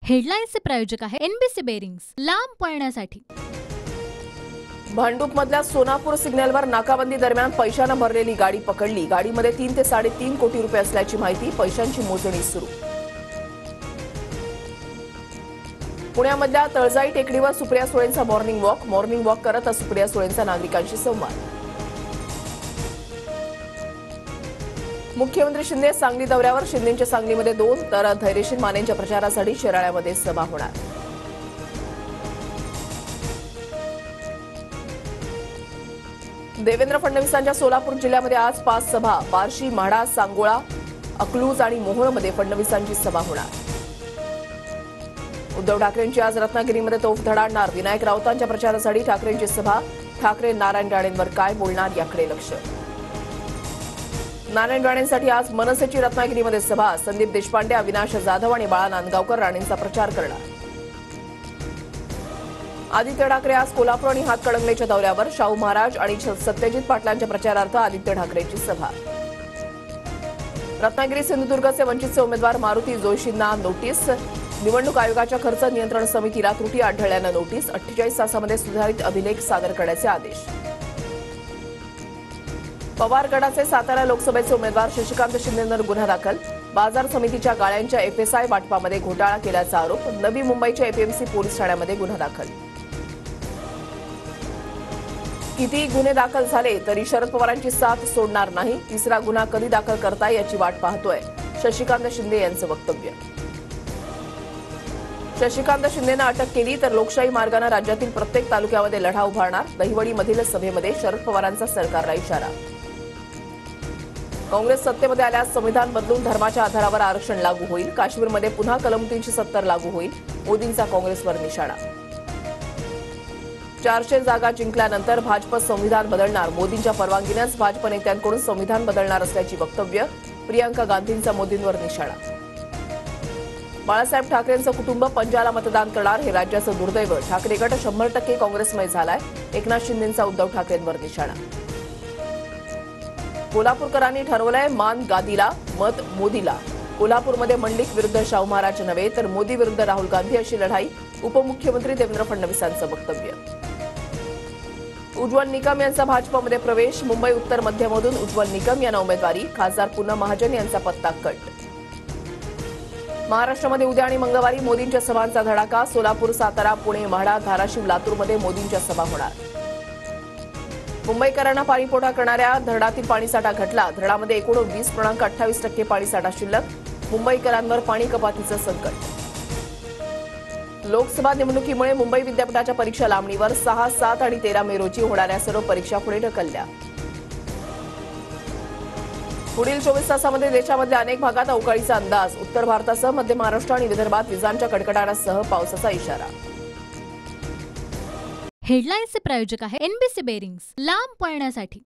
हेडलाईन्सचे प्रायोजक आहे NBC bearings, लांब पळण्यासाठी। भांडूपमधल्या सोनापूर सिग्नलवर नाकाबंदी दरम्यान पैशानं भरलेली गाडी पकडली। गाडीमध्ये 3 ते 3.5 कोटी रुपये असल्याची माहिती। पैशांची मोजणी सुरू। पुण्यामधल्या तळजाई टेकडीवर सुप्रिया सुळेंचा मॉर्निंग वॉक करत सुप्रिया सुळेंचा नागरिकांशी संवाद। मुख्यमंत्री शिंदे सांगली दौऱ्यावर। शिंदेंच्या सांगलीमध्ये 2 तर धैर्यशील मानेंच्या प्रचारासाठी शिराळ्यामध्ये सभा होणार। देवेंद्र फडणवीसांच्या सोलापूर जिल्ह्यामध्ये आज 5 सभा। बार्शी, म्हाडा, सांगोळा, अकलूज आणि मोहोळमध्ये फडणवीसांची सभा होणार। उद्धव ठाकरेंची आज रत्नागिरीमध्ये तोफ धडाडणार। विनायक राऊतांच्या प्रचारासाठी ठाकरेंची सभा। ठाकरे नारायण राणेंवर काय बोलणार याकडे लक्ष। नारायण राणेंसाठी आज मनसेची रत्नागिरीमध्ये सभा। संदीप देशपांडे, अविनाश जाधव आणि बाळा नांदगावकर राणेंचा प्रचार करणार। आदित्य ठाकरे आज कोल्हापूर आणि हातकणंगलेच्या दौऱ्यावर। शाहू महाराज आणि सत्यजित पाटलांच्या प्रचारार्थ आदित्य ठाकरेंची सभा। रत्नागिरी सिंधुदुर्गचे वंचितचे उमेदवार मारुती जोशींना नोटीस। निवडणूक आयोगाच्या खर्च नियंत्रण समितीला त्रुटी आढळल्यानं नोटीस। 48 तासामध्ये सुधारित अभिलेख सादर करण्याचे आदेश। पवार गटाचे सातारा लोकसभेचे उमेदवार शशिकांत शिंदेंवर गुन्हा दाखल। बाजार समितीच्या गाळ्यांच्या एफएसआय वाटपामध्ये घोटाळा केल्याचा आरोप। नवी मुंबईच्या एपीएमसी पोलीस ठाण्यामध्ये गुन्हा दाखल। किती गुन्हे दाखल झाले तरी शरद पवारांची साथ सोडणार नाही। तिसरा गुन्हा कधी दाखल करताय याची वाट पाहतोय, शशिकांत शिंदे यांचं वक्तव्य। शशिकांत शिंदेंना अटक केली तर लोकशाही मार्गाने राज्यातील प्रत्येक तालुक्यामध्ये लढा उभारणार। दहिवडीमधील सभेमध्ये शरद पवारांचा सरकारला इशारा। काँग्रेस सत्तेमध्ये आल्यास संविधान बदलून धर्माच्या आधारावर आरक्षण लागू होईल। काश्मीरमध्ये पुन्हा कलम 370 लागू होईल। मोदींचा काँग्रेसवर निशाणा। 400 जागा जिंकल्यानंतर भाजप संविधान बदलणार। मोदींच्या परवानगीनेच भाजप नेत्यांकडून संविधान बदलणार असल्याची वक्तव्य। प्रियंका गांधींचा मोदींवर निशाणा। बाळासाहेब ठाकरेंचं कुटुंब पंजाला मतदान करणार हे राज्याचं दुर्दैव। ठाकरे गट 100% काँग्रेसमय झालाय। एकनाथ शिंदेंचा उद्धव ठाकरेंवर निशाणा। कोल्हापूरकरांनी ठरवलंय मान गादीला, मत मोदीला। कोल्हापूरमध्ये मंडलिक विरुद्ध शाहू महाराज नव्हे तर मोदी विरुद्ध राहुल गांधी अशी लढाई। उपमुख्यमंत्री देवेंद्र फडणवीसांचं वक्तव्य। उज्ज्वल निकम यांचा भाजपमध्ये प्रवेश। मुंबई उत्तर मध्यमधून उज्ज्वल निकम यांना उमेदवारी। खासदार पूनम महाजन यांचा पत्ता कट। महाराष्ट्रामध्ये उद्या आणि मंगळवारी मोदींच्या सभांचा धडाका। सोलापूर, सातारा, पुणे, म्हाडा, धाराशिव, लातूरमध्ये मोदींच्या सभा होणार। मुंबईकरांना पाणीपुरवठा करणाऱ्या धरणातील पाणीसाठा घटला। धरणामध्ये एकूण 20.28% पाणीसाठा शिल्लक। मुंबईकरांवर पाणी कपातीचं संकट। लोकसभा निवडणुकीमुळे मुंबई विद्यापीठाच्या परीक्षा लांबणीवर। 6, 7 आणि 13 मे रोजी होणाऱ्या सर्व परीक्षा पुढे ढकलल्या। पुढील 24 तासामध्ये देशामधल्या अनेक भागात अवकाळीचा अंदाज। उत्तर भारतासह मध्य महाराष्ट्र आणि विदर्भात विजांच्या कडकडाटासह पावसाचा इशारा। हेडलाईन्सचे प्रायोजक आहे एनबीसी बेरिंग्स, लांब पळण्यासाठी।